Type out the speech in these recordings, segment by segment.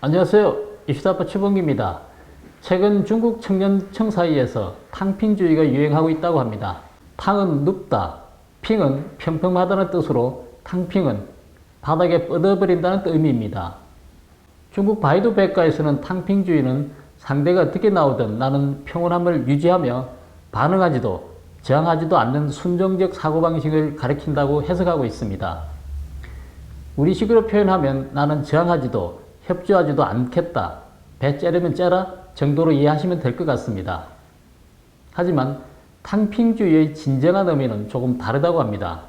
안녕하세요. 이슈타파 최범기입니다. 최근 중국 청년층 사이에서 탕핑주의가 유행하고 있다고 합니다. 탕은 눕다, 핑은 평평하다는 뜻으로 탕핑은 바닥에 뻗어버린다는 의미입니다. 중국 바이두 백과에서는 탕핑주의는 상대가 어떻게 나오든 나는 평온함을 유지하며 반응하지도 저항하지도 않는 순종적 사고방식을 가리킨다고 해석하고 있습니다. 우리식으로 표현하면 나는 저항하지도 협조하지도 않겠다, 배 째려면 째라 정도로 이해하시면 될 것 같습니다. 하지만 탕핑주의의 진정한 의미는 조금 다르다고 합니다.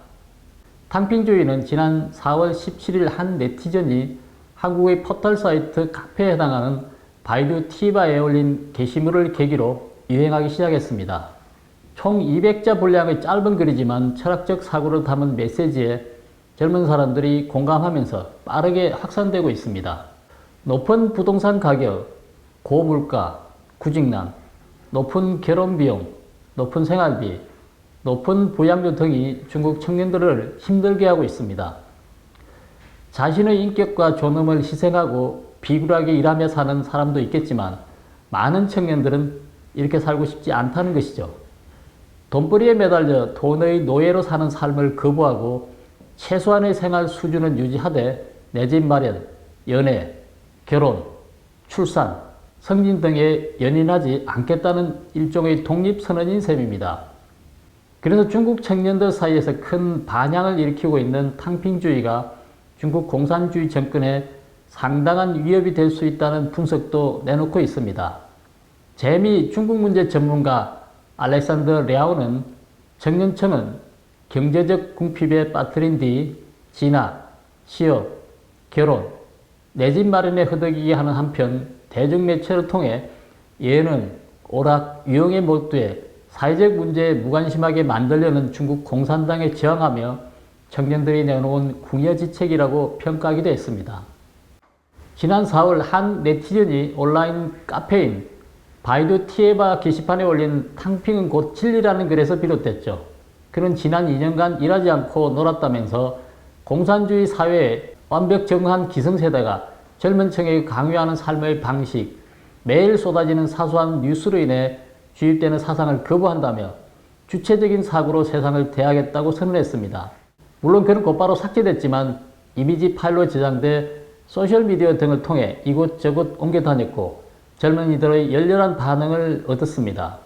탕핑주의는 지난 4월 17일 한 네티즌이 한국의 포털 사이트 카페에 해당하는 바이두 티바에 올린 게시물을 계기로 유행하기 시작했습니다. 총 200자 분량의 짧은 글이지만 철학적 사고를 담은 메시지에 젊은 사람들이 공감하면서 빠르게 확산되고 있습니다. 높은 부동산 가격, 고물가, 구직난, 높은 결혼비용, 높은 생활비, 높은 부양료 등이 중국 청년들을 힘들게 하고 있습니다. 자신의 인격과 존엄을 희생하고 비굴하게 일하며 사는 사람도 있겠지만 많은 청년들은 이렇게 살고 싶지 않다는 것이죠. 돈벌이에 매달려 돈의 노예로 사는 삶을 거부하고 최소한의 생활 수준은 유지하되 내 집 마련, 연애, 결혼, 출산, 성진 등에 연연하지 않겠다는 일종의 독립선언인 셈입니다. 그래서 중국 청년들 사이에서 큰 반향을 일으키고 있는 탕핑주의가 중국 공산주의 정권에 상당한 위협이 될 수 있다는 분석도 내놓고 있습니다. 재미 중국 문제 전문가 알렉산더 랴오는 청년층은 경제적 궁핍에 빠뜨린 뒤 진학, 취업, 결혼, 내 집 마련에 허덕이게 하는 한편 대중매체를 통해 예능, 오락, 유흥에 몰두해 사회적 문제에 무관심하게 만들려는 중국 공산당에 저항하며 청년들이 내놓은 궁여지책이라고 평가하기도 했습니다. 지난 4월 한 네티즌이 온라인 카페인 바이두 티에바 게시판에 올린 탕핑은 곧 진리라는 글에서 비롯됐죠. 그는 지난 2년간 일하지 않고 놀았다면서 공산주의 사회에 완벽 적응한 기성세대가 젊은 층에게 강요하는 삶의 방식, 매일 쏟아지는 사소한 뉴스로 인해 주입되는 사상을 거부한다며 주체적인 사고로 세상을 대하겠다고 선언했습니다. 물론 그는 곧바로 삭제됐지만 이미지 파일로 저장돼 소셜미디어 등을 통해 이곳저곳 옮겨 다녔고 젊은이들의 열렬한 반응을 얻었습니다.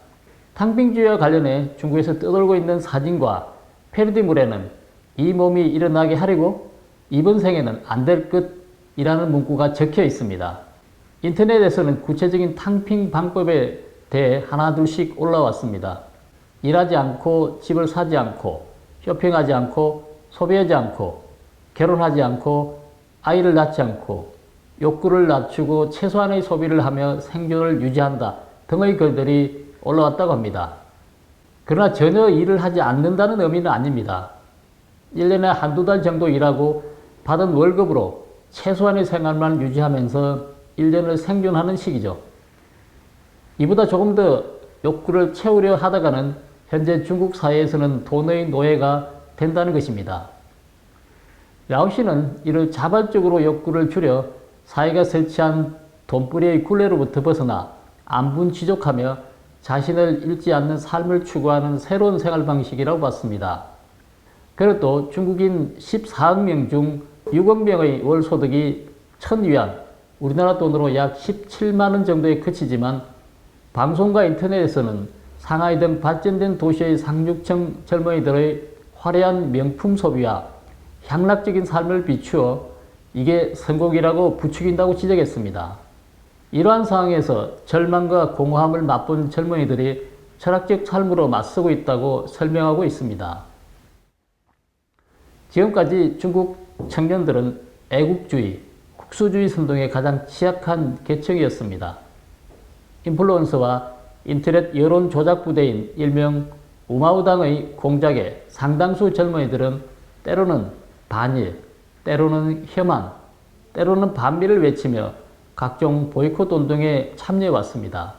탕핑주의와 관련해 중국에서 떠돌고 있는 사진과 패러디물에는 이 몸이 일어나게 하려고 이번 생에는 안 될 것이라는 문구가 적혀 있습니다. 인터넷에서는 구체적인 탕핑 방법에 대해 하나둘씩 올라왔습니다. 일하지 않고 집을 사지 않고 쇼핑하지 않고 소비하지 않고 결혼하지 않고 아이를 낳지 않고 욕구를 낮추고 최소한의 소비를 하며 생존을 유지한다 등의 글들이 올라왔다고 합니다. 그러나 전혀 일을 하지 않는다는 의미는 아닙니다. 1년에 한두 달 정도 일하고 받은 월급으로 최소한의 생활만 유지하면서 1년을 생존하는 시기죠. 이보다 조금 더 욕구를 채우려 하다가는 현재 중국 사회에서는 돈의 노예가 된다는 것입니다. 랴오 씨는 이를 자발적으로 욕구를 줄여 사회가 설치한 돈벌이의 굴레로부터 벗어나 안분취족하며 자신을 잃지 않는 삶을 추구하는 새로운 생활 방식이라고 봤습니다. 그리고 또 중국인 14억 명 중 6억 명의 월 소득이 1000위안, 우리나라 돈으로 약 17만원 정도에 그치지만 방송과 인터넷에서는 상하이 등 발전된 도시의 상류층 젊은이들의 화려한 명품 소비와 향락적인 삶을 비추어 이게 성공이라고 부추긴다고 지적했습니다. 이러한 상황에서 절망과 공허함을 맛본 젊은이들이 철학적 삶으로 맞서고 있다고 설명하고 있습니다. 지금까지 중국 청년들은 애국주의, 국수주의 선동에 가장 취약한 계층이었습니다. 인플루언서와 인터넷 여론 조작 부대인 일명 우마우당의 공작에 상당수 젊은이들은 때로는 반일, 때로는 혐한, 때로는 반미를 외치며 각종 보이콧 운동에 참여해왔습니다.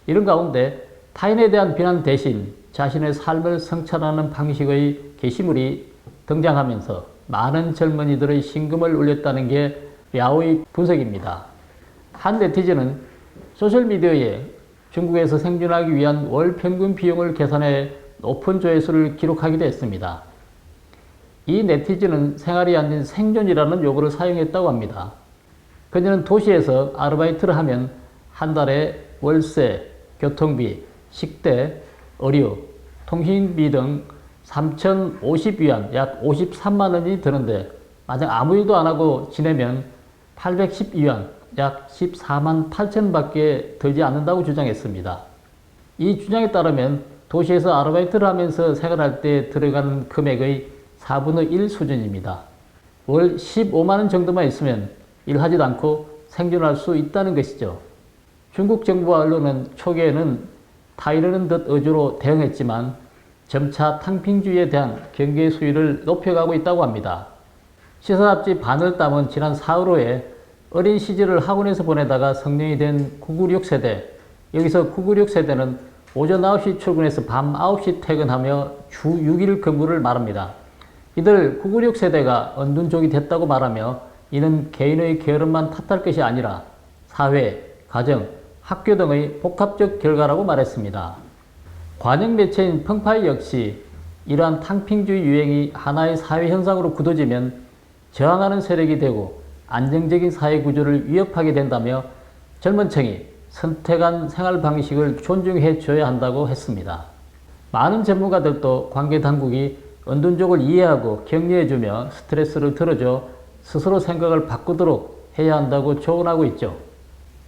이런 가운데 타인에 대한 비난 대신 자신의 삶을 성찰하는 방식의 게시물이 등장하면서 많은 젊은이들의 심금을 울렸다는 게 랴오의 분석입니다. 한 네티즌은 소셜미디어에 중국에서 생존하기 위한 월 평균 비용을 계산해 높은 조회수를 기록하기도 했습니다. 이 네티즌은 생활이 아닌 생존이라는 용어를 사용했다고 합니다. 그녀는 도시에서 아르바이트를 하면 한 달에 월세, 교통비, 식대, 의료, 통신비 등 3,050위안, 약 53만 원이 드는데 만약 아무 일도 안 하고 지내면 810위안, 약 14만 8천 밖에 들지 않는다고 주장했습니다. 이 주장에 따르면 도시에서 아르바이트를 하면서 생활할 때 들어가는 금액의 4분의 1 수준입니다. 월 15만 원 정도만 있으면 일하지도 않고 생존할 수 있다는 것이죠. 중국 정부와 언론은 초기에는 타이르는 듯 어조로 대응했지만 점차 탕핑주의에 대한 경계 수위를 높여가고 있다고 합니다. 시사잡지 반을 담은 지난 4월호에 어린 시절을 학원에서 보내다가 성년이 된 996 세대, 여기서 996 세대는 오전 9시 출근해서 밤 9시 퇴근하며 주 6일 근무를 말합니다. 이들 996 세대가 언둔족이 됐다고 말하며 이는 개인의 게으름만 탓할 것이 아니라 사회, 가정, 학교 등의 복합적 결과라고 말했습니다. 관영 매체인 펑파이 역시 이러한 탕핑주의 유행이 하나의 사회 현상으로 굳어지면 저항하는 세력이 되고 안정적인 사회 구조를 위협하게 된다며 젊은 층이 선택한 생활 방식을 존중해 줘야 한다고 했습니다. 많은 전문가들도 관계 당국이 언둔족을 이해하고 격려해주며 스트레스를 덜어줘 스스로 생각을 바꾸도록 해야 한다고 조언하고 있죠.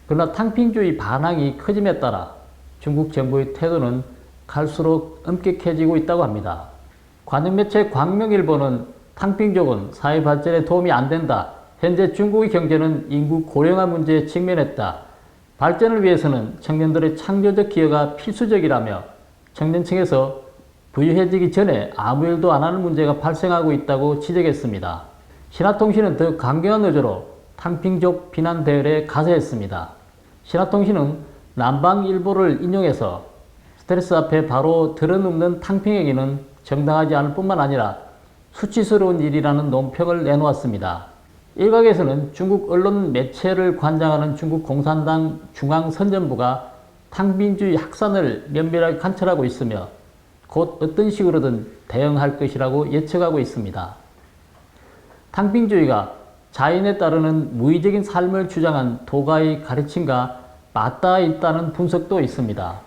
그러나 탕핑주의 반항이 커짐에 따라 중국 정부의 태도는 갈수록 엄격해지고 있다고 합니다. 관영매체 광명일보는 탕핑족은 사회 발전에 도움이 안 된다. 현재 중국의 경제는 인구 고령화 문제에 직면했다. 발전을 위해서는 청년들의 창조적 기여가 필수적이라며 청년층에서 부유해지기 전에 아무 일도 안 하는 문제가 발생하고 있다고 지적했습니다. 신화통신은 더 강경한 어조로 탕핑족 비난 대열에 가세했습니다. 신화통신은 남방일보를 인용해서 스트레스 앞에 바로 들어눕는 탕핑 행위는 정당하지 않을 뿐만 아니라 수치스러운 일이라는 논평을 내놓았습니다. 일각에서는 중국 언론 매체를 관장하는 중국 공산당 중앙선전부가 탕핑주의 확산을 면밀하게 관찰하고 있으며 곧 어떤 식으로든 대응할 것이라고 예측하고 있습니다. 탕핑주의가 자연에 따르는 무의적인 삶을 주장한 도가의 가르침과 맞닿아 있다는 분석도 있습니다.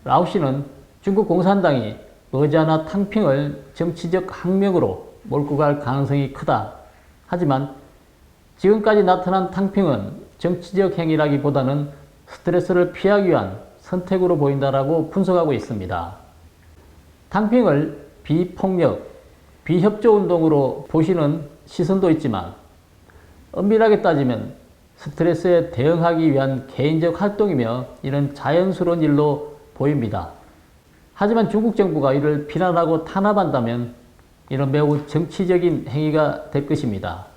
라오씨는 중국 공산당이 머지않아 탕핑을 정치적 학명으로 몰고 갈 가능성이 크다. 하지만 지금까지 나타난 탕핑은 정치적 행위라기보다는 스트레스를 피하기 위한 선택으로 보인다라고 분석하고 있습니다. 탕핑을 비폭력, 비협조 운동으로 보시는 시선도 있지만 엄밀하게 따지면 스트레스에 대응하기 위한 개인적 활동이며 이는 자연스러운 일로 보입니다. 하지만 중국 정부가 이를 비난하고 탄압한다면 이는 매우 정치적인 행위가 될 것입니다.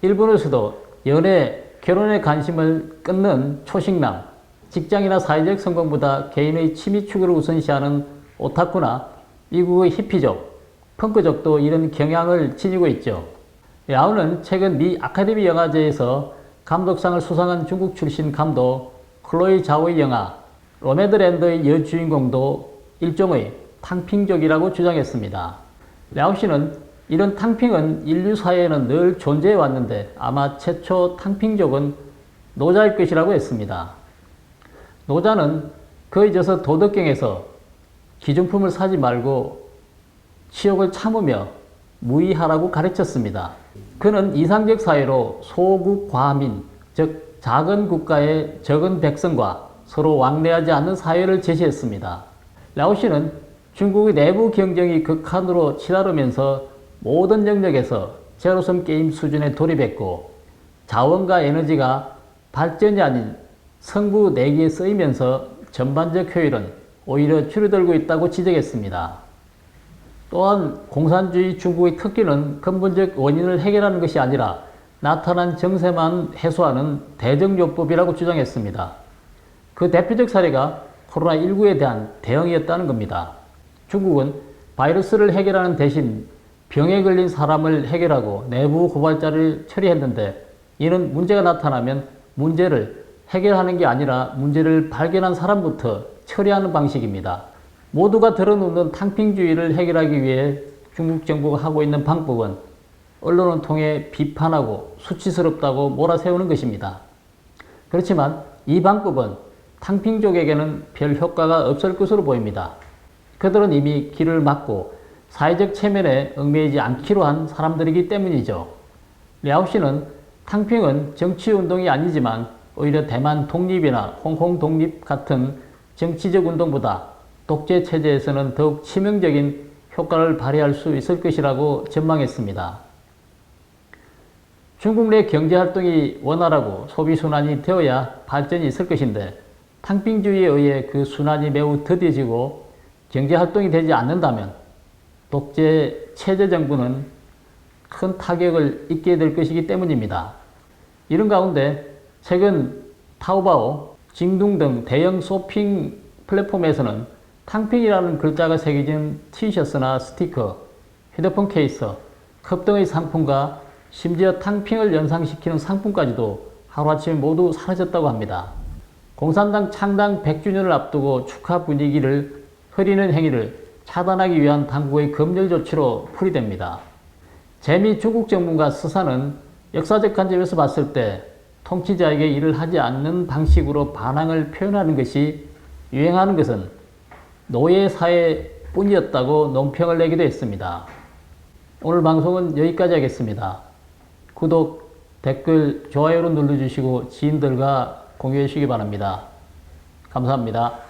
일본에서도 연애, 결혼에 관심을 끊는 초식남, 직장이나 사회적 성공보다 개인의 취미 추구를 우선시하는 오타쿠나 미국의 히피족, 펑크족도 이런 경향을 지니고 있죠. 야오는 최근 미 아카데미 영화제에서 감독상을 수상한 중국 출신 감독 클로이 자오의 영화 노매드랜드의 여주인공도 일종의 탕핑족이라고 주장했습니다. 랴오씨는 이런 탕핑은 인류 사회에는 늘 존재해 왔는데 아마 최초 탕핑족은 노자일 것이라고 했습니다. 노자는 그에 져서 도덕경에서 기준품을 사지 말고 치욕을 참으며 무의하라고 가르쳤습니다. 그는 이상적 사회로 소국 과민, 즉 작은 국가의 적은 백성과 서로 왕래하지 않는 사회를 제시했습니다. 랴오씨는 중국의 내부 경쟁이 극한으로 치달으면서 모든 영역에서 제로섬 게임 수준에 돌입했고 자원과 에너지가 발전이 아닌 성부 내기에 쓰이면서 전반적 효율은 오히려 줄어들고 있다고 지적했습니다. 또한 공산주의 중국의 특기는 근본적 원인을 해결하는 것이 아니라 나타난 정세만 해소하는 대정요법이라고 주장했습니다. 그 대표적 사례가 코로나19에 대한 대응이었다는 겁니다. 중국은 바이러스를 해결하는 대신 병에 걸린 사람을 해결하고 내부 고발자를 처리했는데 이는 문제가 나타나면 문제를 해결하는 게 아니라 문제를 발견한 사람부터 처리하는 방식입니다. 모두가 들어눕는 탕핑주의를 해결하기 위해 중국 정부가 하고 있는 방법은 언론을 통해 비판하고 수치스럽다고 몰아세우는 것입니다. 그렇지만 이 방법은 탕핑족에게는 별 효과가 없을 것으로 보입니다. 그들은 이미 길을 막고 사회적 체면에 얽매이지 않기로 한 사람들이기 때문이죠. 랴오씨는 탕핑은 정치운동이 아니지만 오히려 대만 독립이나 홍콩 독립 같은 정치적 운동보다 독재 체제에서는 더욱 치명적인 효과를 발휘할 수 있을 것이라고 전망했습니다. 중국 내 경제활동이 원활하고 소비순환이 되어야 발전이 있을 것인데 탕핑주의에 의해 그 순환이 매우 더뎌지고 경제활동이 되지 않는다면 독재 체제 정부는 큰 타격을 입게 될 것이기 때문입니다. 이런 가운데 최근 타오바오, 징둥 등 대형 쇼핑 플랫폼에서는 탕핑이라는 글자가 새겨진 티셔츠나 스티커, 휴대폰 케이스, 컵 등의 상품과 심지어 탕핑을 연상시키는 상품까지도 하루아침에 모두 사라졌다고 합니다. 공산당 창당 100주년을 앞두고 축하 분위기를 흐리는 행위를 차단하기 위한 당국의 검열 조치로 풀이됩니다. 재미 중국 정부가 스사는 역사적 관점에서 봤을 때 통치자에게 일을 하지 않는 방식으로 반항을 표현하는 것이 유행하는 것은 노예사회뿐이었다고 논평을 내기도 했습니다. 오늘 방송은 여기까지 하겠습니다. 구독, 댓글, 좋아요를 눌러주시고 지인들과 공유해 주시기 바랍니다. 감사합니다.